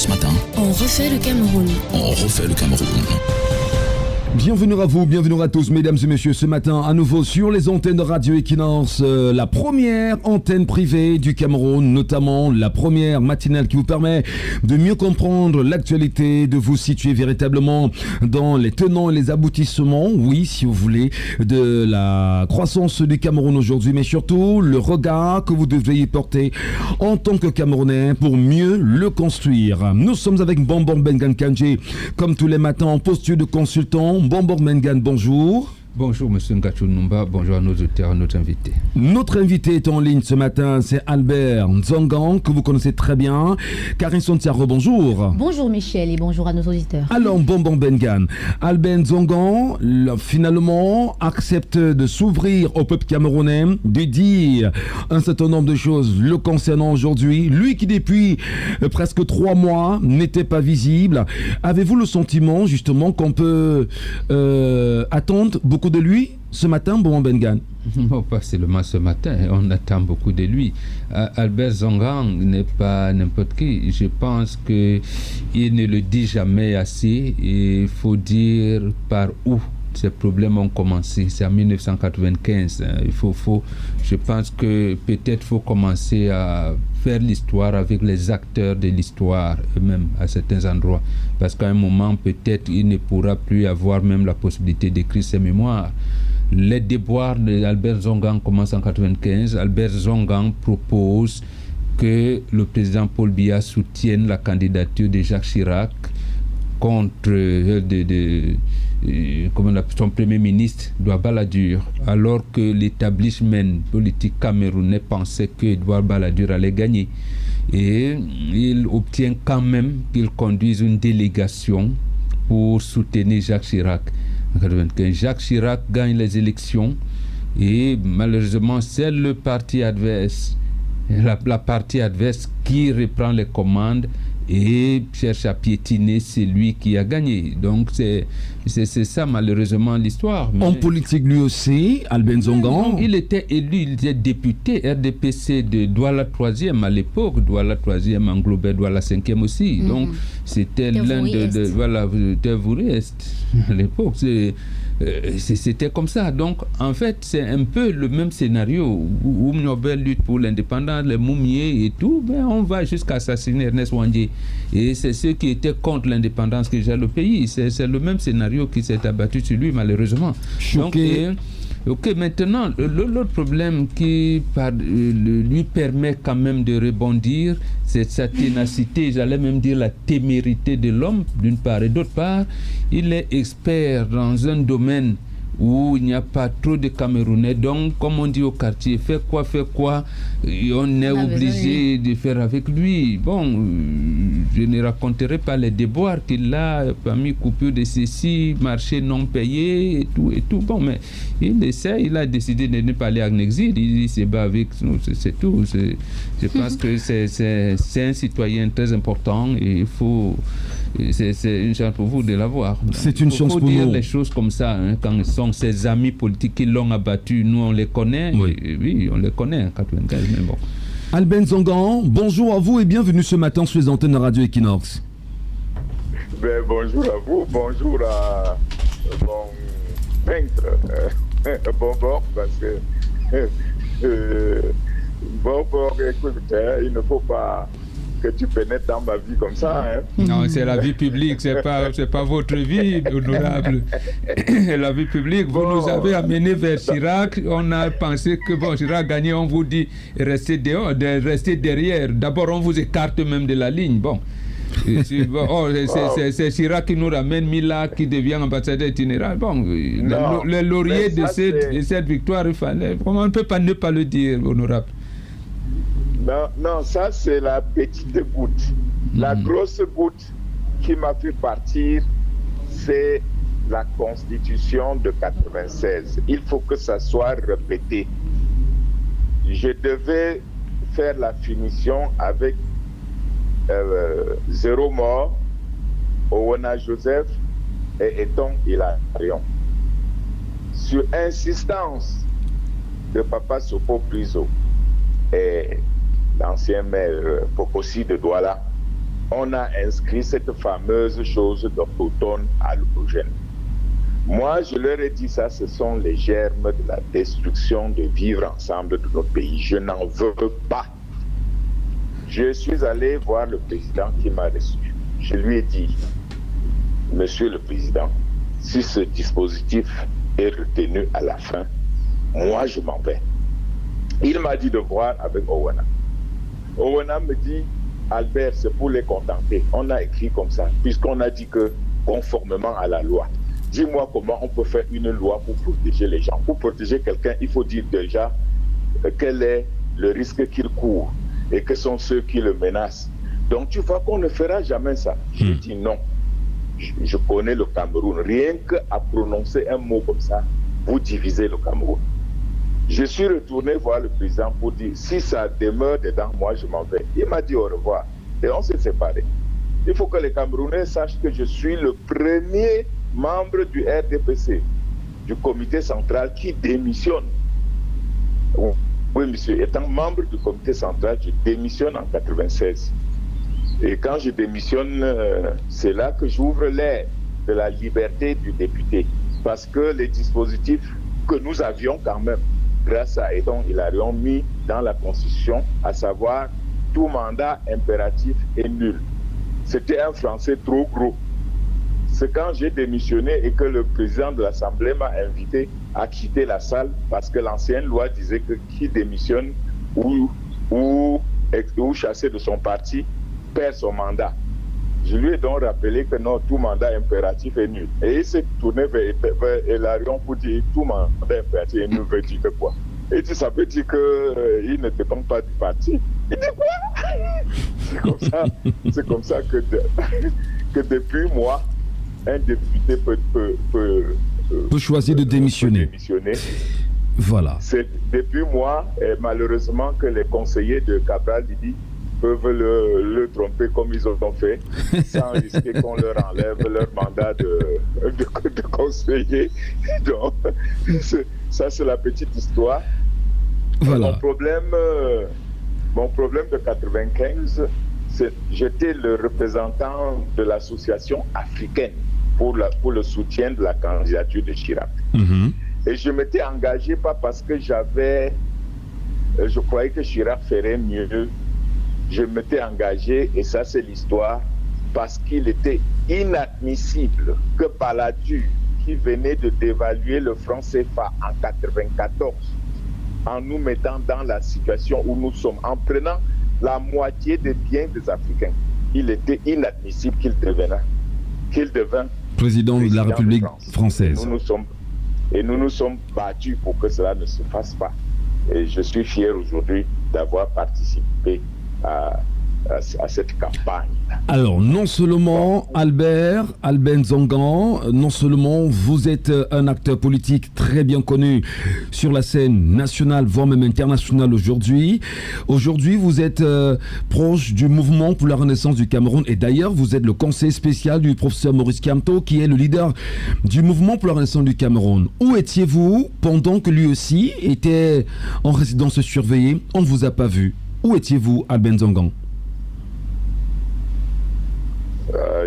ce matin. On refait le Cameroun. On refait le Cameroun. Bienvenue à vous, bienvenue à tous, mesdames et messieurs, ce matin à nouveau sur les antennes de Radio Equinox, la première antenne privée du Cameroun, notamment la première matinale qui vous permet de mieux comprendre l'actualité, de vous situer véritablement dans les tenants et les aboutissements, oui, si vous voulez, de la croissance du Cameroun aujourd'hui, mais surtout le regard que vous devriez porter en tant que Camerounais pour mieux le construire. Nous sommes avec Bombor Bengan Kandji, comme tous les matins en posture de consultant. Bombor Bengan, bonjour. Bonjour M. Ngachou Numba, bonjour à nos auditeurs, à notre invité. Notre invité est en ligne ce matin, c'est Albert Nzongan, que vous connaissez très bien. Karine Sontiaro, bonjour. Bonjour Michel et bonjour à nos auditeurs. Alors Bombor Bengan, Albert Nzongan finalement accepte de s'ouvrir au peuple camerounais, de dire un certain nombre de choses le concernant aujourd'hui. Lui qui depuis presque 3 mois n'était pas visible. Avez-vous le sentiment justement qu'on peut attendre beaucoup de lui ce matin, Bombor Bengan? Non, pas seulement ce matin, on attend beaucoup de lui. Albert Nzongan n'est pas n'importe qui. Je pense qu'il ne le dit jamais assez. Il faut dire par où ces problèmes ont commencé. C'est en 1995. Je pense que peut-être faut commencer à faire l'histoire avec les acteurs de l'histoire eux-mêmes à certains endroits. Parce qu'à un moment, peut-être, il ne pourra plus avoir même la possibilité d'écrire ses mémoires. Les déboires d'Albert Nzongan commencent en 1995. Albert Nzongan propose que le président Paul Biya soutienne la candidature de Jacques Chirac contre son premier ministre, Edouard Balladur, alors que l'établissement politique camerounais pensait que Edouard Balladur allait gagner. Et il obtient quand même qu'il conduise une délégation pour soutenir Jacques Chirac. En 1995, Jacques Chirac gagne les élections et malheureusement c'est le parti adverse, la partie adverse qui reprend les commandes et cherche à piétiner celui qui a gagné. Donc c'est ça malheureusement l'histoire. En politique lui aussi, Albert Nzongan. Il était élu, il était député RDPC de Douala 3e à l'époque. Douala 3e englobait Douala 5e aussi. Donc c'était l'un de voilà, Tervouri-Est à l'époque. C'était comme ça. Donc, en fait, c'est un peu le même scénario où Nobel lutte pour l'indépendance, les Moumiers et tout. Ben, on va jusqu'à assassiner Ernest Ouandjé. Et c'est ceux qui étaient contre l'indépendance qui gèrent le pays. C'est le même scénario qui s'est abattu sur lui, malheureusement. Choqué. Donc, maintenant, l'autre problème qui lui permet quand même de rebondir, c'est sa ténacité, j'allais même dire la témérité de l'homme, d'une part, et d'autre part, il est expert dans un domaine où il n'y a pas trop de Camerounais. Donc, comme on dit au quartier, fais quoi, et on est obligé de faire avec lui. Bon, je ne raconterai pas les déboires qu'il a parmi coupures de ceci, marché non payé et tout. Bon, mais il a décidé de ne pas aller en exil. Il se bat avec nous, c'est tout. Je pense que c'est un citoyen très important et il faut... C'est une chance pour vous de l'avoir. C'est une chance pour nous. Il faut dire les choses comme ça, hein, quand ce sont ses amis politiques qui l'ont abattu. Nous, on les connaît. Oui, on les connaît en 95, mais bon. Albert Nzongan, bonjour à vous et bienvenue ce matin sur les antennes de Radio Equinox. Bonjour à vous, bonjour à mon peintre, Bombor, parce que Bombor, écoute, il ne faut pas que tu pénètres dans ma vie comme ça. Hein. Non, c'est la vie publique, c'est pas votre vie, honorable. La vie publique, vous nous avez amené vers Chirac, on a pensé que Chirac gagnait, on vous dit restez dehors, restez derrière. D'abord, on vous écarte même de la ligne. Bon. C'est Chirac qui nous ramène Mila qui devient ambassadeur itinéraire. Bon, le laurier de cette victoire, il fallait. Comment on ne peut pas ne pas le dire, honorable? Non, ça c'est la petite goutte. La grosse goutte qui m'a fait partir, c'est la Constitution de 96. Il faut que ça soit répété. Je devais faire la finition avec 0 mort, Owona Joseph et Eton Hilarion. Sur insistance de Papa Sopo Priso et l'ancien maire Pokosi de Douala, on a inscrit cette fameuse chose d'autochtone allogène. Moi, je leur ai dit ça, ce sont les germes de la destruction de vivre ensemble de notre pays. Je n'en veux pas. Je suis allé voir le président qui m'a reçu. Je lui ai dit, Monsieur le Président, si ce dispositif est retenu à la fin, moi je m'en vais. Il m'a dit de voir avec Owana. Owana me dit, Albert, c'est pour les contenter. On a écrit comme ça, puisqu'on a dit que conformément à la loi. Dis-moi comment on peut faire une loi pour protéger les gens. Pour protéger quelqu'un, il faut dire déjà quel est le risque qu'il court et que sont ceux qui le menacent. Donc tu vois qu'on ne fera jamais ça. Je dis non. Je connais le Cameroun. Rien qu'à prononcer un mot comme ça, vous divisez le Cameroun. Je suis retourné voir le président pour dire, si ça demeure dedans, moi je m'en vais. Il m'a dit au revoir et on s'est séparés. Il faut que les Camerounais sachent que je suis le premier membre du RDPC, du comité central qui démissionne. Oui, monsieur, étant membre du comité central, je démissionne en 96. Et quand je démissionne, c'est là que j'ouvre l'ère de la liberté du député. Parce que les dispositifs que nous avions quand même, grâce à Edon Hilarion, mis dans la Constitution, à savoir tout mandat impératif est nul. C'était un français trop gros. C'est quand j'ai démissionné et que le président de l'Assemblée m'a invité à quitter la salle parce que l'ancienne loi disait que qui démissionne ou chassé de son parti perd son mandat. Je lui ai donc rappelé que non, tout mandat impératif est nul. Et il s'est tourné vers Hilarion pour dire tout mandat impératif est nul veut dire que quoi? Et dit ça veut dire qu'il ne dépend pas du parti. Il dit quoi? C'est comme ça que depuis moi, un député peut choisir de démissionner. Voilà. C'est depuis moi, malheureusement, que les conseillers de Cabral Didi peuvent le tromper comme ils ont fait, sans risquer qu'on leur enlève leur mandat de conseiller. Donc, ça, c'est la petite histoire. Voilà. Mon problème de 95, j'étais le représentant de l'association africaine pour le soutien de la candidature de Chirac. Et je m'étais engagé pas parce que je croyais que Chirac ferait mieux. Je m'étais engagé, et ça c'est l'histoire, parce qu'il était inadmissible que Balladur, qui venait de dévaluer le franc CFA en 94, en nous mettant dans la situation où nous sommes, en prenant la moitié des biens des Africains, il était inadmissible qu'il devint président de la République française. Et nous nous sommes battus pour que cela ne se fasse pas. Et je suis fier aujourd'hui d'avoir participé à cette campagne. Alors, non seulement Albert Nzongan, non seulement vous êtes un acteur politique très bien connu sur la scène nationale, voire même internationale aujourd'hui. Aujourd'hui, vous êtes proche du mouvement pour la renaissance du Cameroun. Et d'ailleurs, vous êtes le conseiller spécial du professeur Maurice Kamto, qui est le leader du mouvement pour la renaissance du Cameroun. Où étiez-vous pendant que lui aussi était en résidence surveillée? On ne vous a pas vu. Où étiez-vous, Albert Nzongan?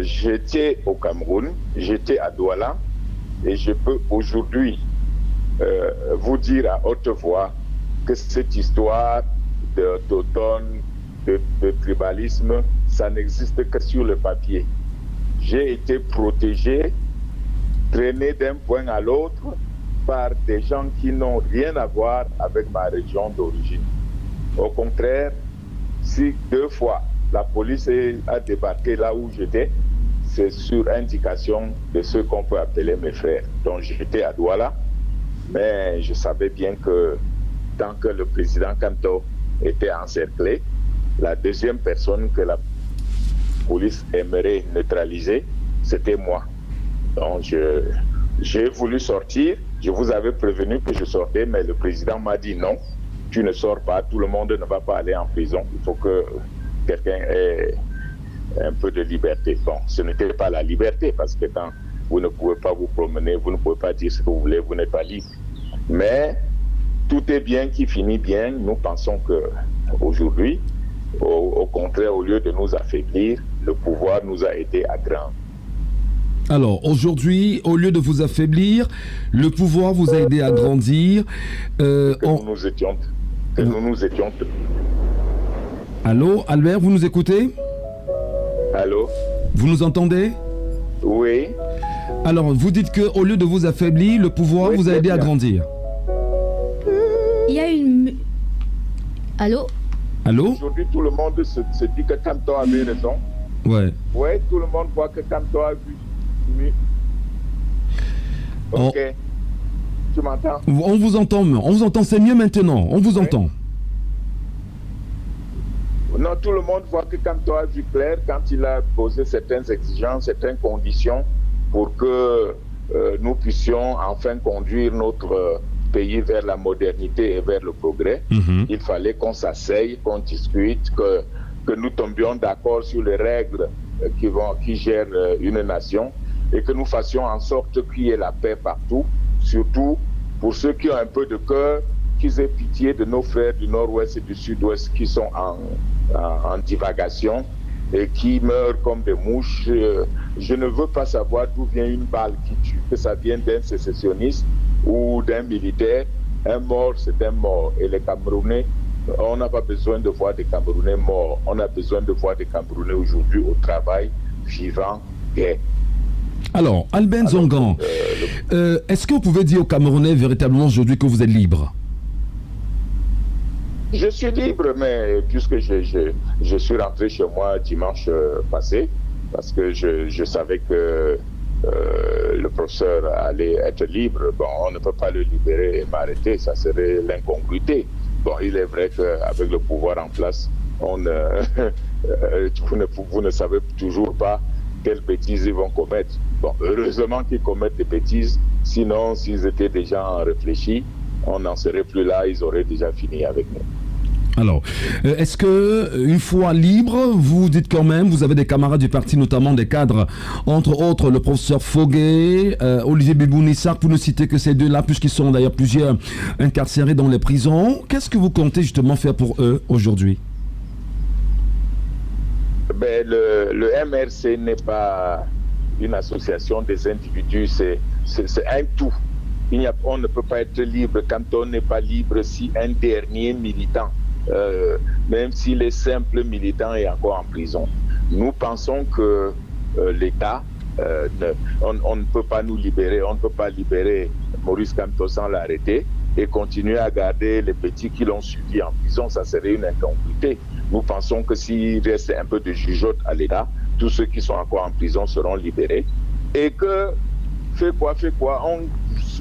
J'étais au Cameroun, j'étais à Douala, et je peux aujourd'hui vous dire à haute voix que cette histoire d'automne, de tribalisme, ça n'existe que sur le papier. J'ai été protégé, traîné d'un point à l'autre par des gens qui n'ont rien à voir avec ma région d'origine. Au contraire, si 2 fois la police a débarqué là où j'étais, c'est sur indication de ceux qu'on peut appeler mes frères. Donc j'étais à Douala, mais je savais bien que tant que le président Kamto était encerclé, la deuxième personne que la police aimerait neutraliser, c'était moi. Donc j'ai voulu sortir, je vous avais prévenu que je sortais, mais le président m'a dit non, tu ne sors pas, tout le monde ne va pas aller en prison, il faut que quelqu'un ait un peu de liberté. Bon, ce n'était pas la liberté, parce que quand vous ne pouvez pas vous promener, vous ne pouvez pas dire ce que vous voulez, vous n'êtes pas libre. Mais tout est bien qui finit bien. Nous pensons que aujourd'hui, au contraire, au lieu de nous affaiblir, le pouvoir nous a aidés à grandir. Alors, aujourd'hui, au lieu de vous affaiblir, le pouvoir vous a aidé à grandir. Nous nous étions. Allô, Albert, vous nous écoutez? Allô? Vous nous entendez? Oui. Alors, vous dites qu'au lieu de vous affaiblir, le pouvoir vous a aidé à grandir. Il y a une... Allô? Allô? Aujourd'hui, tout le monde se dit que Kanto avait raison. Ouais. Oui, tout le monde voit que Kanto a vu. Oui. Ok. Tu m'entends? On vous entend, c'est mieux maintenant, on vous entend. Non, tout le monde voit que Kanto a vu clair quand il a posé certaines exigences, certaines conditions pour que nous puissions enfin conduire notre pays vers la modernité et vers le progrès. Il fallait qu'on s'asseye, qu'on discute, que nous tombions d'accord sur les règles qui gèrent une nation et que nous fassions en sorte qu'il y ait la paix partout, surtout pour ceux qui ont un peu de cœur, qu'ils aient pitié de nos frères du nord-ouest et du sud-ouest qui sont en divagation et qui meurent comme des mouches. Je ne veux pas savoir d'où vient une balle qui tue, que ça vienne d'un sécessionniste ou d'un militaire. Un mort, c'est un mort. Et les Camerounais, on n'a pas besoin de voir des Camerounais morts. On a besoin de voir des Camerounais aujourd'hui au travail, vivants, gais. Alors, Albin Zongan, est-ce que vous pouvez dire aux Camerounais véritablement aujourd'hui que vous êtes libre? Je suis libre, mais puisque je suis rentré chez moi dimanche passé, parce que je savais que le professeur allait être libre, bon, on ne peut pas le libérer et m'arrêter, ça serait l'incongruité. Bon, il est vrai qu'avec le pouvoir en place, vous ne savez toujours pas quelles bêtises ils vont commettre. Bon, heureusement qu'ils commettent des bêtises, sinon s'ils étaient déjà réfléchis, on n'en serait plus là, ils auraient déjà fini avec nous. Alors, est-ce que une fois libre, vous dites quand même, vous avez des camarades du parti, notamment des cadres, entre autres le professeur Foguet, Olivier Bibou-Nissar, pour ne citer que ces deux-là, puisqu'ils sont d'ailleurs plusieurs incarcérés dans les prisons. Qu'est-ce que vous comptez justement faire pour eux aujourd'hui? Ben, le MRC n'est pas une association des individus, c'est un tout. On ne peut pas être libre quand on n'est pas libre si un dernier militant, même s'il est simple militant, est encore en prison. Nous pensons que l'État, on ne peut pas nous libérer, on ne peut pas libérer Maurice Kamto sans l'arrêter et continuer à garder les petits qui l'ont suivi en prison, ça serait une incongruité. Nous pensons que s'il reste un peu de jugeote à l'État, tous ceux qui sont encore en prison seront libérés et que, fait quoi, on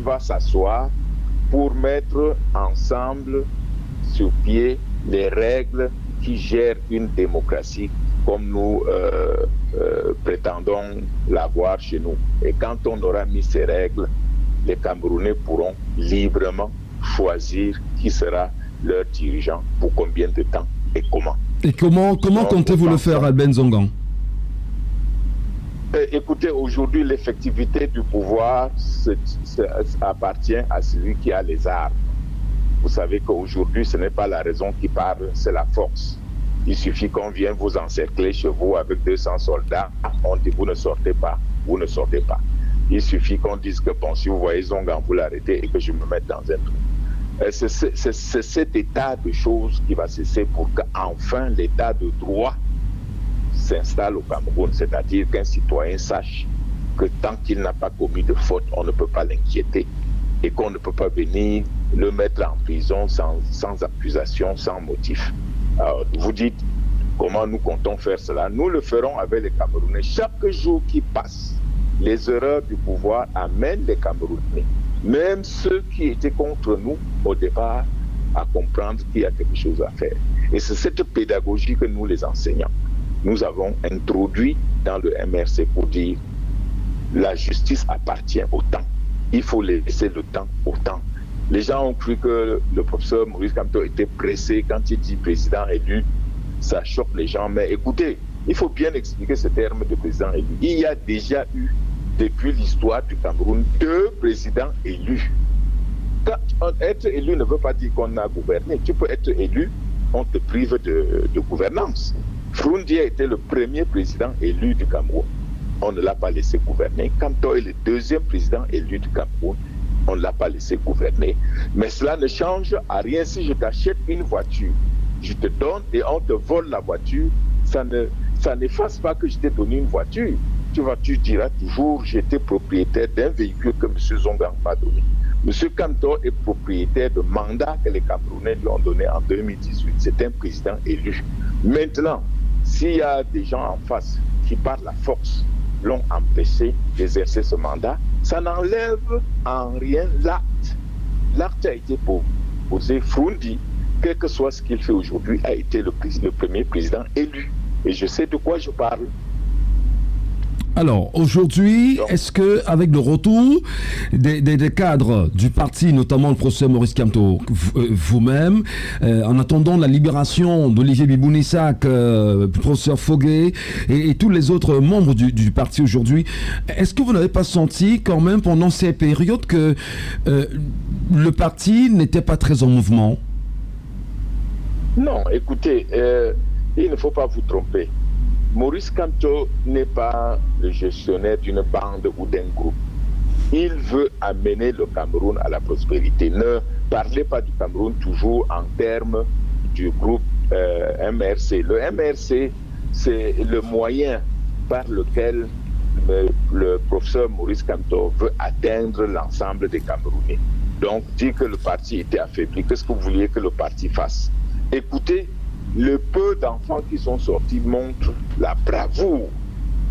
va s'asseoir pour mettre ensemble sur pied les règles qui gèrent une démocratie comme nous prétendons l'avoir chez nous. Et quand on aura mis ces règles, les Camerounais pourront librement choisir qui sera leur dirigeant, pour combien de temps et comment. Et comment comptez-vous le faire, Albin Zongan? Écoutez, aujourd'hui, l'effectivité du pouvoir appartient à celui qui a les armes. Vous savez qu'aujourd'hui, ce n'est pas la raison qui parle, c'est la force. Il suffit qu'on vienne vous encercler chez vous avec 200 soldats. On dit, vous ne sortez pas, vous ne sortez pas. Il suffit qu'on dise que, bon, si vous voyez Zongan, vous l'arrêtez et que je me mette dans un trou. C'est cet état de choses qui va cesser pour qu'enfin l'état de droit s'installe au Cameroun, c'est-à-dire qu'un citoyen sache que tant qu'il n'a pas commis de faute, on ne peut pas l'inquiéter et qu'on ne peut pas venir le mettre en prison sans accusation, sans motif. Alors, vous dites comment nous comptons faire cela. Nous le ferons avec les Camerounais. Chaque jour qui passe, les erreurs du pouvoir amènent les Camerounais, même ceux qui étaient contre nous au départ, à comprendre qu'il y a quelque chose à faire. Et c'est cette pédagogie que nous, les enseignants, nous avons introduit dans le MRC pour dire la justice appartient au temps. Il faut laisser le temps au temps. Les gens ont cru que le professeur Maurice Kamto était pressé quand il dit président élu. Ça choque les gens. Mais écoutez, il faut bien expliquer ce terme de président élu. Il y a déjà eu, depuis l'histoire du Cameroun, 2 présidents élus. Être élu ne veut pas dire qu'on a gouverné. Tu peux être élu, on te prive de gouvernance. Frundy a été le premier président élu du Cameroun. On ne l'a pas laissé gouverner. Kamto est le deuxième président élu du Cameroun. On ne l'a pas laissé gouverner. Mais cela ne change à rien. Si je t'achète une voiture, je te donne et on te vole la voiture, ça n'efface pas que je t'ai donné une voiture. Tu diras toujours, j'étais propriétaire d'un véhicule que M. Zongang m'a donné. M. Kamto est propriétaire de mandats que les Camerounais lui ont donné en 2018. C'est un président élu. Maintenant, s'il y a des gens en face qui, par la force, l'ont empêché d'exercer ce mandat, ça n'enlève en rien l'acte. L'acte a été posé. Frundy, quel que soit ce qu'il fait aujourd'hui, a été le premier président élu. Et je sais de quoi je parle. Alors, aujourd'hui, est-ce que, avec le retour des cadres du parti, notamment le professeur Maurice Kamto, vous-même, en attendant la libération d'Olivier Bibounissac, du professeur Foguet et tous les autres membres du parti aujourd'hui, est-ce que vous n'avez pas senti quand même pendant ces périodes que le parti n'était pas très en mouvement? Non, écoutez, il ne faut pas vous tromper. Maurice Kamto n'est pas le gestionnaire d'une bande ou d'un groupe. Il veut amener le Cameroun à la prospérité. Ne parlez pas du Cameroun toujours en termes du groupe MRC. Le MRC, c'est le moyen par lequel le professeur Maurice Kamto veut atteindre l'ensemble des Camerounais. Donc, dire que le parti était affaibli, qu'est-ce que vous vouliez que le parti fasse? Écoutez, le peu d'enfants qui sont sortis montrent la bravoure.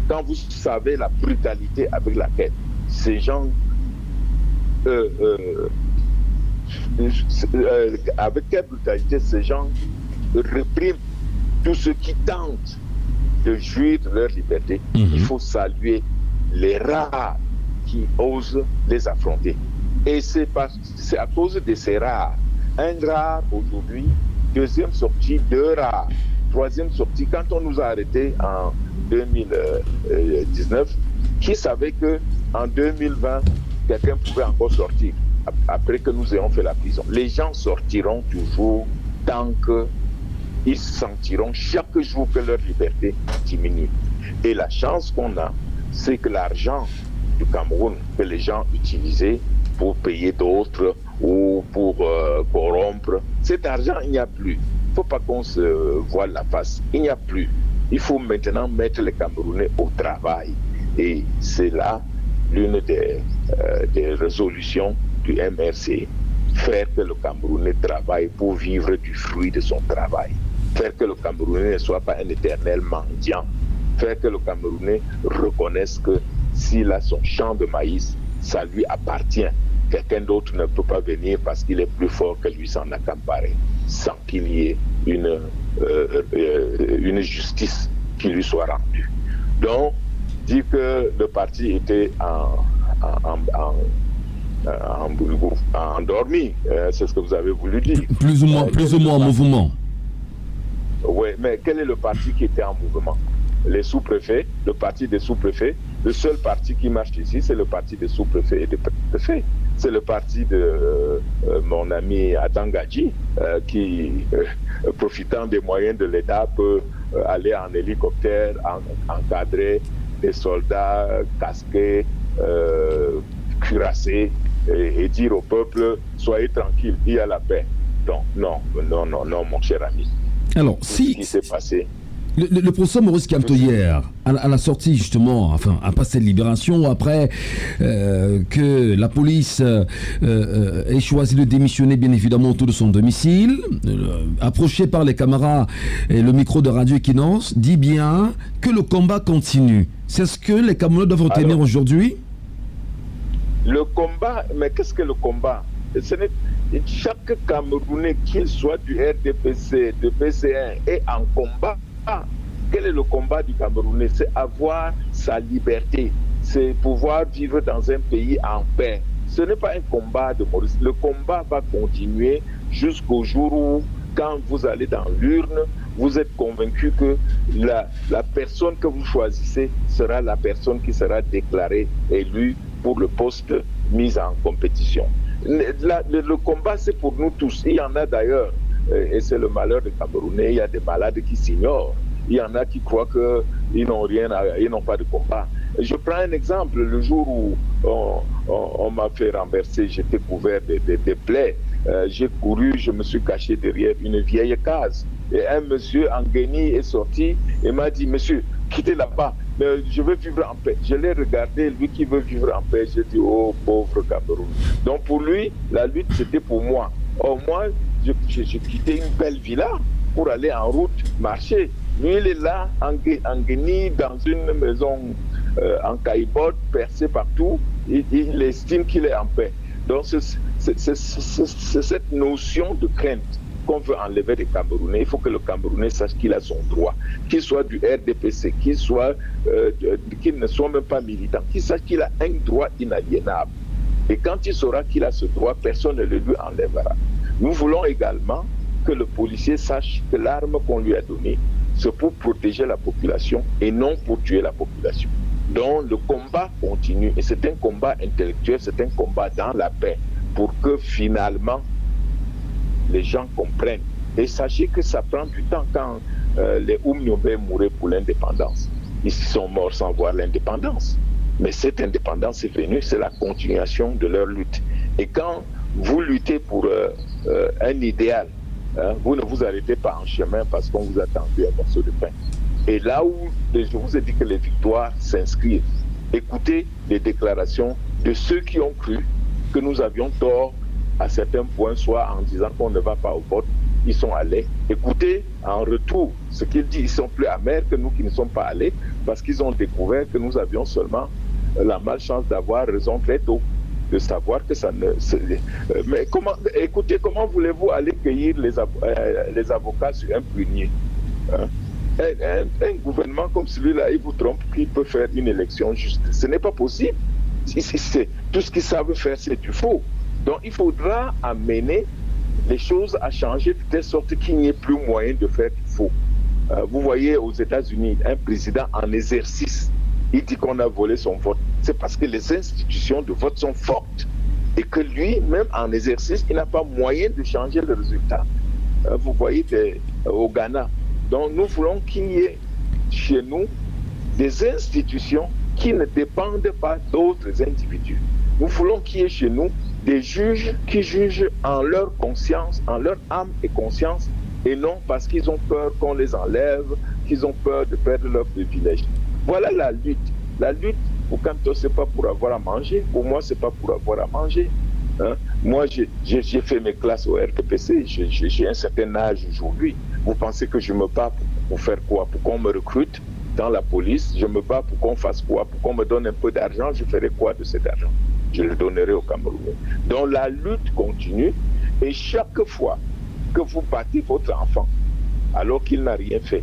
Quand vous savez la brutalité avec laquelle ces gens, avec quelle brutalité ces gens répriment tous ceux qui tentent de jouir de leur liberté, il faut saluer les rares qui osent les affronter. Et c'est à cause de ces rares. Un rare aujourd'hui, deuxième sortie, deux rares. Troisième sortie, quand on nous a arrêtés en 2019, qui savait qu'en 2020, quelqu'un pouvait encore sortir après que nous ayons fait la prison? Les gens sortiront toujours tant qu'ils sentiront chaque jour que leur liberté diminue. Et la chance qu'on a, c'est que l'argent du Cameroun que les gens utilisaient pour payer d'autres ou pour corrompre, cet argent, il n'y a plus. Il ne faut pas qu'on se voile la face. Il n'y a plus. Il faut maintenant mettre les Camerounais au travail. Et c'est là l'une des résolutions du MRC. Faire que le Camerounais travaille pour vivre du fruit de son travail. Faire que le Camerounais ne soit pas un éternel mendiant. Faire que le Camerounais reconnaisse que s'il a son champ de maïs, ça lui appartient. Quelqu'un d'autre ne peut pas venir parce qu'il est plus fort que lui s'en accaparer, sans qu'il y ait une justice qui lui soit rendue. Donc, dire que le parti était endormi, c'est ce que vous avez voulu dire. Plus ou moins en mouvement. Oui, mais quel est le parti qui était en mouvement? Les sous-préfets, le parti des sous-préfets. Le seul parti qui marche ici, c'est le parti des sous-préfets et des préfets. C'est le parti de mon ami Adangadji qui, profitant des moyens de l'État, peut aller en hélicoptère, encadrer des soldats casqués, cuirassés et dire au peuple, soyez tranquille, il y a la paix. Donc, non, mon cher ami. Alors, ce qui s'est passé. Le professeur Maurice Kamto hier, à la sortie justement, enfin après cette libération, après que la police ait choisi de démissionner bien évidemment autour de son domicile, approché par les caméras et le micro de Radio Equinox, dit bien que le combat continue. C'est ce que les Camerounais doivent retenir aujourd'hui? Le combat, mais qu'est-ce que le combat? Chaque Camerounais, qu'il soit du RDPC, de PC1, est en combat. Quel est le combat du Camerounais? C'est avoir sa liberté, c'est pouvoir vivre dans un pays en paix. Ce n'est pas un combat de Maurice. Le combat va continuer jusqu'au jour où, quand vous allez dans l'urne, vous êtes convaincu que la personne que vous choisissez sera la personne qui sera déclarée élue pour le poste mis en compétition. Le combat, c'est pour nous tous. Il y en a d'ailleurs, et c'est le malheur des Camerounais, il y a des malades qui s'ignorent. il y en a qui croient qu'ils n'ont rien, ils n'ont pas de combat. Je prends un exemple, le jour où on m'a fait renverser, j'étais couvert de plaies. J'ai couru, je me suis caché derrière une vieille case. Et un monsieur en guenille est sorti et m'a dit, monsieur, quittez là-bas, je veux vivre en paix. Je l'ai regardé, lui qui veut vivre en paix, j'ai dit, oh pauvre Cameroun. Donc pour lui, la lutte c'était pour moi. Or moi, j'ai quitté une belle villa pour aller en route, marcher. Lui, il est là, en guenille, dans une maison en caillebotte, percé partout. Il estime qu'il est en paix. Donc c'est cette notion de crainte qu'on veut enlever des Camerounais. Il faut que le Camerounais sache qu'il a son droit, qu'il soit du RDPC, qu'il ne soit même pas militant, qu'il sache qu'il a un droit inaliénable. Et quand il saura qu'il a ce droit, personne ne le lui enlèvera. Nous voulons également que le policier sache que l'arme qu'on lui a donnée, c'est pour protéger la population et non pour tuer la population. Donc le combat continue et c'est un combat intellectuel, c'est un combat dans la paix pour que finalement les gens comprennent. Et sachez que ça prend du temps quand les Oumniobé mouraient pour l'indépendance. Ils sont morts sans voir l'indépendance. Mais cette indépendance est venue, c'est la continuation de leur lutte. Et quand vous luttez pour un idéal, vous ne vous arrêtez pas en chemin parce qu'on vous a tendu un morceau de pain. Et là où je vous ai dit que les victoires s'inscrivent, écoutez les déclarations de ceux qui ont cru que nous avions tort à certains points, soit en disant qu'on ne va pas au vote, ils sont allés. Écoutez en retour ce qu'ils disent, ils sont plus amers que nous qui ne sommes pas allés parce qu'ils ont découvert que nous avions seulement la malchance d'avoir raison très tôt, de savoir que ça ne... mais écoutez, comment voulez-vous aller cueillir les avocats sur un prunier, hein? Un gouvernement comme celui-là, il vous trompe qu'il peut faire une élection juste. Ce n'est pas possible. Tout ce qu'ils savent faire, c'est du faux. Donc il faudra amener les choses à changer de telle sorte qu'il n'y ait plus moyen de faire du faux. Vous voyez aux États-Unis, un président en exercice, il dit qu'on a volé son vote. C'est parce que les institutions de vote sont fortes et que lui, même en exercice, il n'a pas moyen de changer le résultat. Vous voyez au Ghana. Donc nous voulons qu'il y ait chez nous des institutions qui ne dépendent pas d'autres individus. Nous voulons qu'il y ait chez nous des juges qui jugent en leur conscience, en leur âme et conscience, et non parce qu'ils ont peur qu'on les enlève, qu'ils ont peur de perdre leurs privilèges. Voilà la lutte. La lutte, pour Kanto, c'est pas pour avoir à manger. Pour moi, c'est pas pour avoir à manger. Hein? Moi, j'ai fait mes classes au RDPC. J'ai un certain âge aujourd'hui. Vous pensez que je me bats pour faire quoi? Pour qu'on me recrute dans la police? Je me bats pour qu'on fasse quoi? Pour qu'on me donne un peu d'argent? Je ferai quoi de cet argent? Je le donnerai aux Camerounais. Donc la lutte continue et chaque fois que vous battez votre enfant alors qu'il n'a rien fait,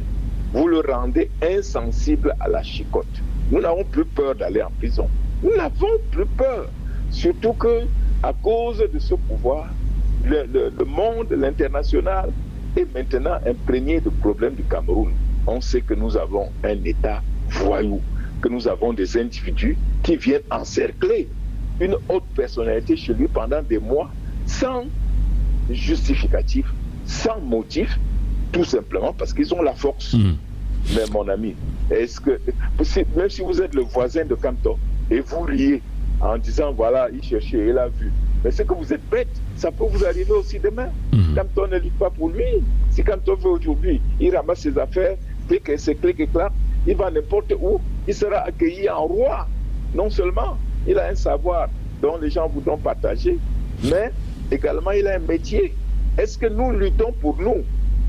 vous le rendez insensible à la chicotte. Nous n'avons plus peur d'aller en prison. Nous n'avons plus peur. Surtout que à cause de ce pouvoir, le monde, l'international est maintenant imprégné de problèmes du Cameroun. On sait que nous avons un État voyou, que nous avons des individus qui viennent encercler une haute personnalité chez lui pendant des mois sans justificatif, sans motif, tout simplement parce qu'ils ont la force. Mais mon ami, est-ce que même si vous êtes le voisin de Kanto et vous riez en disant voilà, il cherchait, il a vu, mais c'est que vous êtes bête, ça peut vous arriver aussi demain. Kanto ne lutte pas pour lui. Si Kanto veut aujourd'hui, il ramasse ses affaires, clique et clac, il va n'importe où, il sera accueilli en roi. Non seulement il a un savoir dont les gens voudront partager, mais également il a un métier. Est-ce que nous luttons pour nous?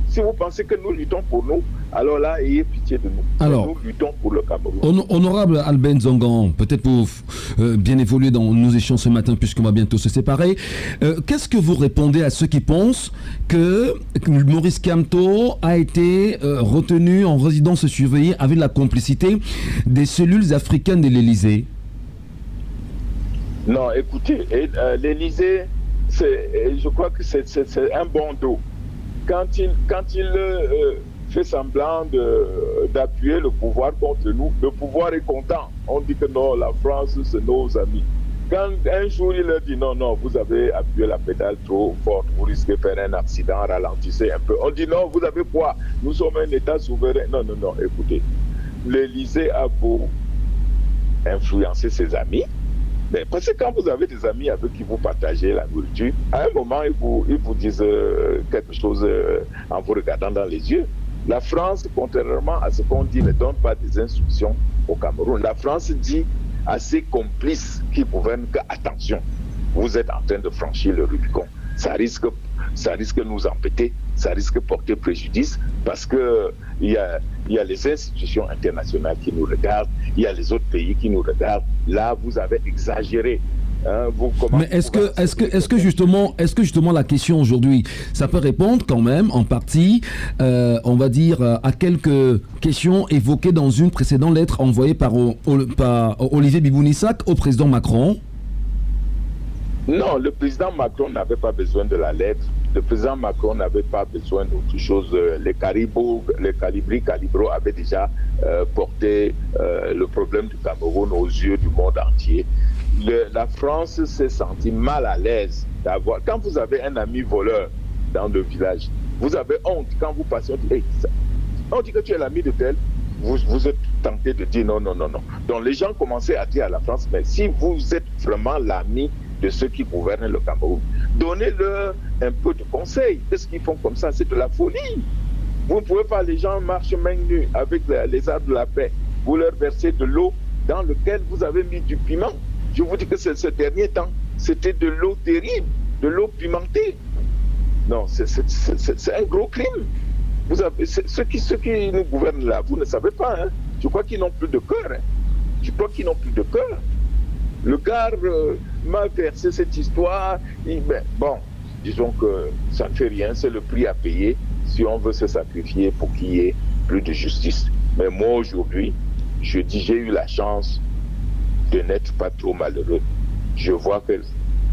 Si vous pensez que nous luttons pour nous, alors là, ayez pitié de nous. Alors, nous luttons pour le Cameroun. Honorable Albin Zongan, peut-être pour bien évoluer dans nos échanges ce matin, puisqu'on va bientôt se séparer, qu'est-ce que vous répondez à ceux qui pensent que Maurice Kamto a été retenu en résidence surveillée avec la complicité des cellules africaines de l'Élysée? Non, écoutez, l'Élysée, je crois que c'est un bon dos. Quand il fait semblant d'appuyer le pouvoir contre nous, le pouvoir est content. On dit que non, la France, c'est nos amis. Quand un jour il leur dit non, vous avez appuyé la pédale trop fort, vous risquez de faire un accident, ralentissez un peu. On dit non, vous avez quoi? Nous sommes un État souverain. Non, écoutez, l'Élysée a beau influencer ses amis, mais parce que quand vous avez des amis avec qui vous partagez la nourriture, à un moment, ils vous disent quelque chose en vous regardant dans les yeux. La France, contrairement à ce qu'on dit, ne donne pas des instructions au Cameroun. La France dit à ses complices qui gouvernent que, attention, vous êtes en train de franchir le Rubicon. Ça risque de nous embêter, ça risque de porter préjudice parce que il y a les institutions internationales qui nous regardent, il y a les autres pays qui nous regardent. Là, vous avez exagéré. Hein, mais est-ce que justement la question aujourd'hui, ça peut répondre quand même en partie, on va dire, à quelques questions évoquées dans une précédente lettre envoyée par Olivier Bibounissac au président Macron? Non, le président Macron n'avait pas besoin de la lettre. Le président Macron n'avait pas besoin d'autre chose. Les Calibro avaient déjà porté le problème du Cameroun aux yeux du monde entier. La France s'est sentie mal à l'aise d'avoir... Quand vous avez un ami voleur dans le village, vous avez honte. Quand vous passez, on dit, hey, on dit que tu es l'ami de tel, vous êtes tenté de dire non. Donc les gens commençaient à dire à la France, mais si vous êtes vraiment l'ami de ceux qui gouvernent le Cameroun, donnez-leur un peu de conseils. Qu'est-ce qu'ils font comme ça? C'est de la folie. Vous ne pouvez pas, les gens marchent main nue avec les arbres de la paix. Vous leur versez de l'eau dans laquelle vous avez mis du piment. Je vous dis que ce dernier temps, c'était de l'eau terrible, de l'eau pimentée. Non, c'est un gros crime. Vous avez, ceux qui nous gouvernent là, vous ne savez pas. Hein? Je crois qu'ils n'ont plus de cœur. Hein? Je crois qu'ils n'ont plus de cœur. Le gars m'a versé cette histoire. Bon, disons que ça ne fait rien, c'est le prix à payer si on veut se sacrifier pour qu'il y ait plus de justice. Mais moi, aujourd'hui, je dis, j'ai eu la chance de n'être pas trop malheureux. Je vois que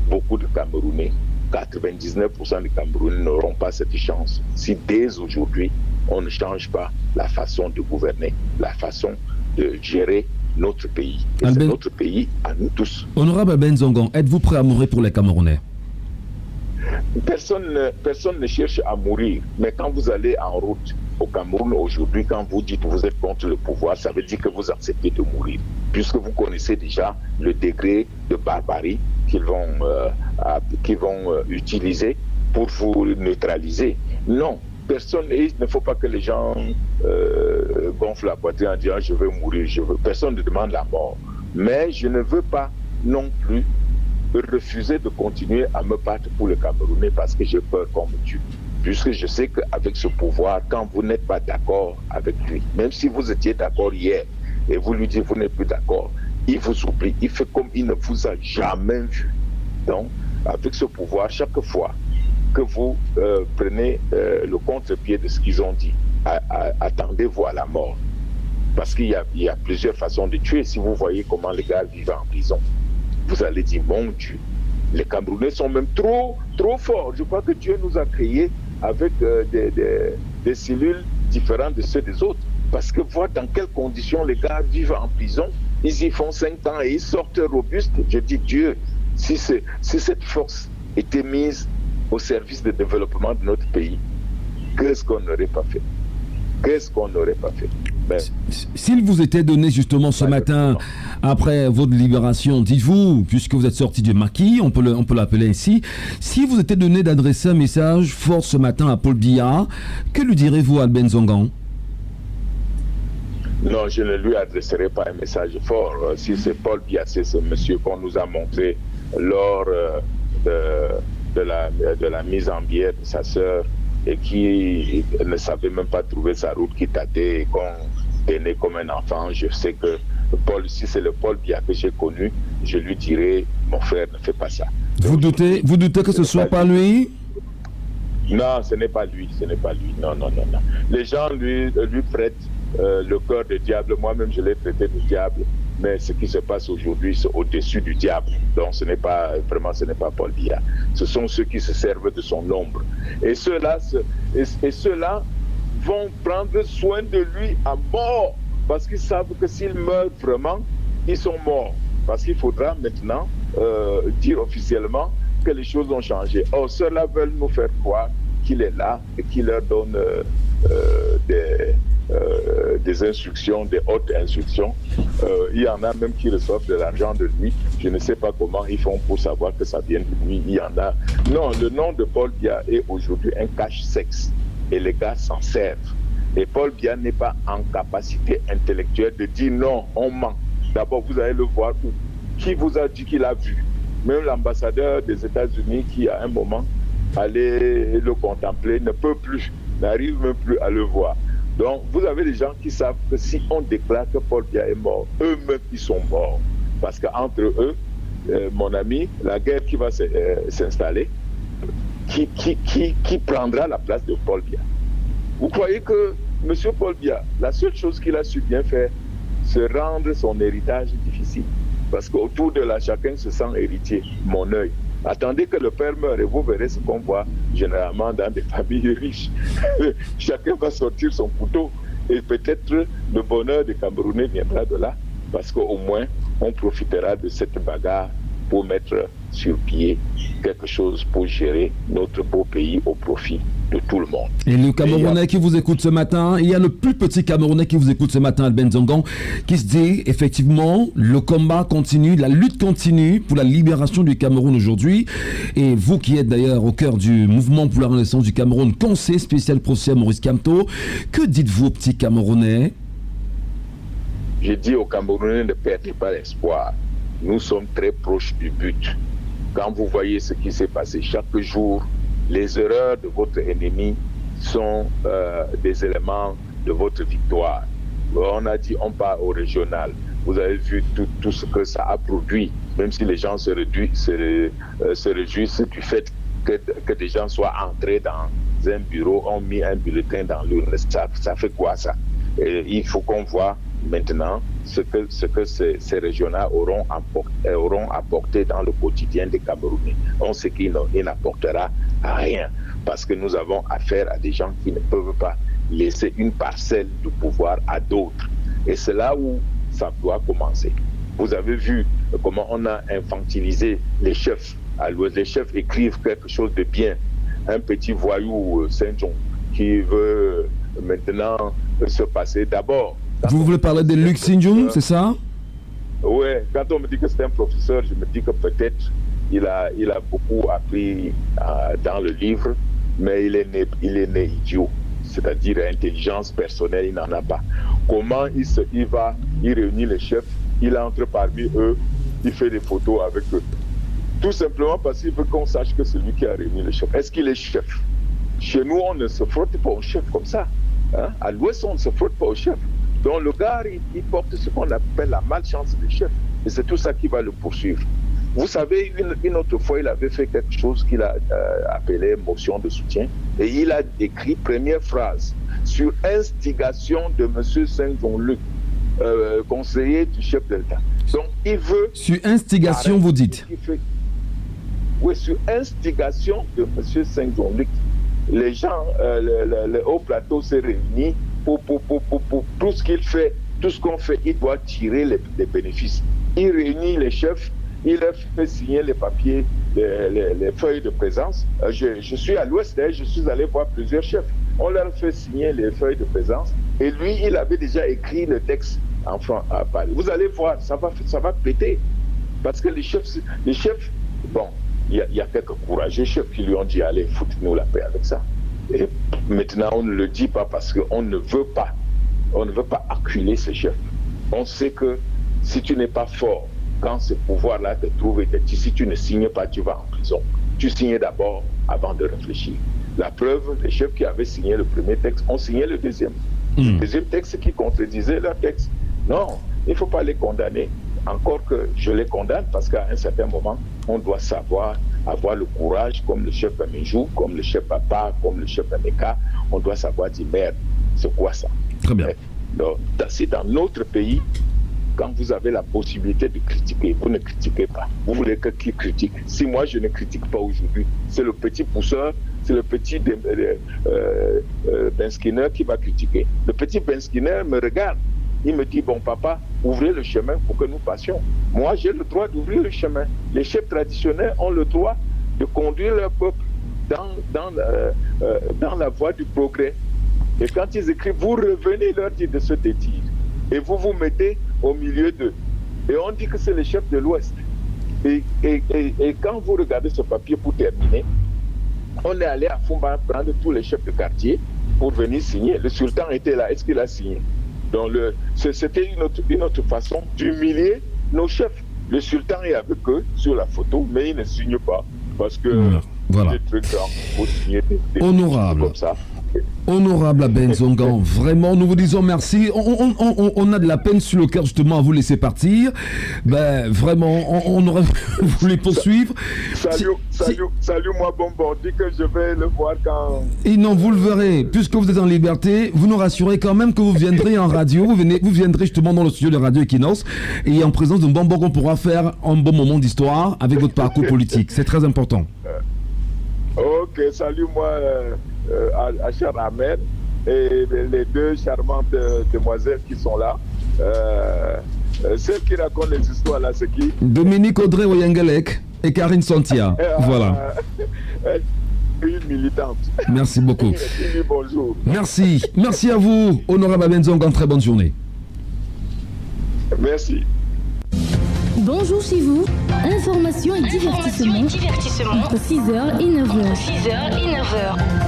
beaucoup de Camerounais, 99% des Camerounais n'auront pas cette chance si dès aujourd'hui, on ne change pas la façon de gouverner, la façon de gérer notre pays. Et c'est notre pays à nous tous. Honorable Ben Zongon, êtes-vous prêt à mourir pour les Camerounais? Personne ne cherche à mourir, mais quand vous allez en route au Cameroun aujourd'hui, quand vous dites que vous êtes contre le pouvoir, ça veut dire que vous acceptez de mourir, puisque vous connaissez déjà le degré de barbarie qu'ils vont utiliser pour vous neutraliser. Non, personne, il ne faut pas que les gens gonflent la poitrine en disant je veux mourir, personne ne demande la mort. Mais je ne veux pas non plus refuser de continuer à me battre pour le Camerounais parce que j'ai peur qu'on me tue. Puisque je sais qu'avec ce pouvoir, quand vous n'êtes pas d'accord avec lui, même si vous étiez d'accord hier et vous lui dites vous n'êtes plus d'accord, il vous oublie, il fait comme il ne vous a jamais vu. Donc, avec ce pouvoir, chaque fois que vous prenez le contre-pied de ce qu'ils ont dit, attendez-vous à la mort. Parce qu'il y a plusieurs façons de tuer. Si vous voyez comment les gars vivent en prison, vous allez dire, mon Dieu, les Camerounais sont même trop forts. Je crois que Dieu nous a créés avec des cellules différentes de ceux des autres. Parce que voir dans quelles conditions les gars vivent en prison, ils y font 5 ans et ils sortent robustes. Je dis, Dieu, si cette force était mise au service du développement de notre pays, qu'est-ce qu'on n'aurait pas fait? Qu'est-ce qu'on n'aurait pas fait? S'il vous était donné justement ce matin, après votre libération, dites-vous, puisque vous êtes sorti du maquis, on peut l'appeler ainsi, si vous était donné d'adresser un message fort ce matin à Paul Biya, que lui direz-vous à Ben Zongon? Non, je ne lui adresserai pas un message fort. Si c'est Paul Biya, c'est ce monsieur qu'on nous a montré lors de la mise en bière de sa sœur, et qui ne savait même pas trouver sa route, qui tâtait et qu'on tenait comme un enfant. Je sais que Paul, si c'est le Paul Biya que j'ai connu, je lui dirais, mon frère, ne fais pas ça. Vous doutez que ce ne soit pas lui? Non, ce n'est pas lui, Non. Les gens lui prêtent le cœur de diable. Moi-même, je l'ai traité de diable. Mais ce qui se passe aujourd'hui, c'est au-dessus du diable. Donc ce n'est pas Paul Biya. Ce sont ceux qui se servent de son ombre. Et ceux-là vont prendre soin de lui à mort. Parce qu'ils savent que s'ils meurent vraiment, ils sont morts. Parce qu'il faudra maintenant dire officiellement que les choses ont changé. Or, ceux-là veulent nous faire croire qu'il est là et qu'il leur donne des instructions, des hautes instructions. Il y en a même qui reçoivent de l'argent de lui. Je ne sais pas comment ils font pour savoir que ça vient de lui. Il y en a. Non, le nom de Paul Biya est aujourd'hui un cache-sexe. Et les gars s'en servent. Et Paul Biya n'est pas en capacité intellectuelle de dire non, on ment. D'abord, vous allez le voir où. Qui vous a dit qu'il a vu? Même l'ambassadeur des États-Unis qui, à un moment, allait le contempler, ne peut plus, n'arrive même plus à le voir. Donc, vous avez des gens qui savent que si on déclare que Paul Biya est mort, eux-mêmes, ils sont morts. Parce qu'entre eux, mon ami, la guerre qui va s'installer, qui prendra la place de Paul Biya? Vous croyez que M. Paul Biya, la seule chose qu'il a su bien faire, c'est rendre son héritage difficile. Parce qu'autour de là, chacun se sent héritier. Mon œil. Attendez que le père meure et vous verrez ce qu'on voit généralement dans des familles riches. Chacun va sortir son couteau et peut-être le bonheur des Camerounais viendra de là parce qu'au moins on profitera de cette bagarre pour mettre sur pied quelque chose pour gérer notre beau pays au profit de tout le monde. Et le Camerounais qui vous écoute ce matin, il y a le plus petit Camerounais qui vous écoute ce matin, Albin Zongon, qui se dit effectivement le combat continue, la lutte continue pour la libération du Cameroun aujourd'hui. Et vous qui êtes d'ailleurs au cœur du mouvement pour la renaissance du Cameroun, conseiller spécial professeur Maurice Kamto, que dites-vous aux petits Camerounais? Je dis aux Camerounais, ne perdez pas l'espoir. Nous sommes très proches du but. Quand vous voyez ce qui s'est passé chaque jour, les erreurs de votre ennemi sont des éléments de votre victoire. On a dit on part au régional. Vous avez vu tout ce que ça a produit, même si les gens se réjouissent du fait que des gens soient entrés dans un bureau, ont mis un bulletin dans l'urne. Ça fait quoi ça? Et il faut qu'on voit maintenant ce que ces régionaux auront apporté dans le quotidien des Camerounais. On sait qu'il n'apportera rien parce que nous avons affaire à des gens qui ne peuvent pas laisser une parcelle du pouvoir à d'autres. Et c'est là où ça doit commencer. Vous avez vu comment on a infantilisé les chefs. Alors, les chefs écrivent quelque chose de bien. Un petit voyou Saint-Jean qui veut maintenant se passer d'abord. Vous voulez parler de Luc Sinjum, c'est ça? Oui, quand on me dit que c'est un professeur, je me dis que peut-être il a beaucoup appris dans le livre, mais il est né idiot, c'est-à-dire intelligence personnelle, il n'en a pas. Comment il réunit les chefs, il entre parmi eux, il fait des photos avec eux. Tout simplement parce qu'il veut qu'on sache que c'est lui qui a réuni les chefs. Est-ce qu'il est chef? Chez nous, on ne se frotte pas au chef comme ça. Hein? À l'Ouest, on ne se frotte pas au chef. Donc le gars, il porte ce qu'on appelle la malchance des chefs. Et c'est tout ça qui va le poursuivre. Vous savez, une autre fois, il avait fait quelque chose qu'il a appelé motion de soutien. Et il a écrit, première phrase, sur instigation de M. Saint-Jean-Luc, conseiller du chef de l'État. Donc il veut... Sur instigation, vous dites? Oui, sur instigation de M. Saint-Jean-Luc. Les gens, le haut plateau s'est réuni pour tout ce qu'il fait, tout ce qu'on fait, il doit tirer les bénéfices. Il réunit les chefs, il leur fait signer les papiers, les feuilles de présence. Je suis à l'Ouest, je suis allé voir plusieurs chefs. On leur fait signer les feuilles de présence et lui, il avait déjà écrit le texte en français. Vous allez voir, ça va péter. Parce que les chefs bon, il y a quelques courageux chefs qui lui ont dit allez, foutez-nous la paix avec ça. Et maintenant, on ne le dit pas parce qu'on ne veut pas acculer ces chefs. On sait que si tu n'es pas fort, quand ce pouvoir-là te trouve, si tu ne signes pas, tu vas en prison. Tu signes d'abord avant de réfléchir. La preuve, les chefs qui avaient signé le premier texte ont signé le deuxième. Le deuxième texte qui contredisait leur texte. Non, il ne faut pas les condamner. Encore que je les condamne parce qu'à un certain moment, on doit savoir avoir le courage, comme le chef Amijou, comme le chef Papa, comme le chef Ameka, on doit savoir dire merde, c'est quoi ça? Très bien. Donc, c'est dans notre pays, quand vous avez la possibilité de critiquer, vous ne critiquez pas. Vous voulez que qui critique? Si moi je ne critique pas aujourd'hui, c'est le petit pousseur, c'est le petit Ben Skinner qui va critiquer. Le petit Ben Skinner me regarde. il me dit, bon papa, ouvrez le chemin pour que nous passions. Moi, j'ai le droit d'ouvrir le chemin. Les chefs traditionnels ont le droit de conduire leur peuple dans la voie du progrès. Et quand ils écrivent, vous revenez leur dire de se détire. Et vous vous mettez au milieu d'eux. Et on dit que c'est les chefs de l'Ouest. Et quand vous regardez ce papier pour terminer, on est allé à Fumba prendre tous les chefs de quartier pour venir signer. Le sultan était là. Est-ce qu'il a signé? Donc c'était une autre façon d'humilier nos chefs. Le sultan est avec eux sur la photo, mais il ne signe pas. Parce que voilà. des trucs pour signer des honorable comme ça. Honorable Aben Zongan, vraiment, nous vous disons merci. On a de la peine sur le cœur justement à vous laisser partir. Ben, vraiment, on aurait voulu poursuivre. Salut moi Bonbon, dis que je vais le voir quand... Et non, vous le verrez, puisque vous êtes en liberté, vous nous rassurez quand même que vous viendrez en radio, vous viendrez justement dans le studio de Radio Equinox, et en présence d'un Bonbon qu'on pourra faire un bon moment d'histoire avec votre parcours politique. C'est très important. Ok, salut-moi Achar Ahmed et les deux charmantes demoiselles qui sont là. Celles qui racontent les histoires là, c'est qui? Dominique Audrey Oyengelek et Karine Santia. Voilà. Une militante. Merci beaucoup. Bonjour. Merci. Merci à vous, honorable Aben Zongan. Très bonne journée. Merci. Bonjour chez vous, information et divertissement entre 6h et 9h.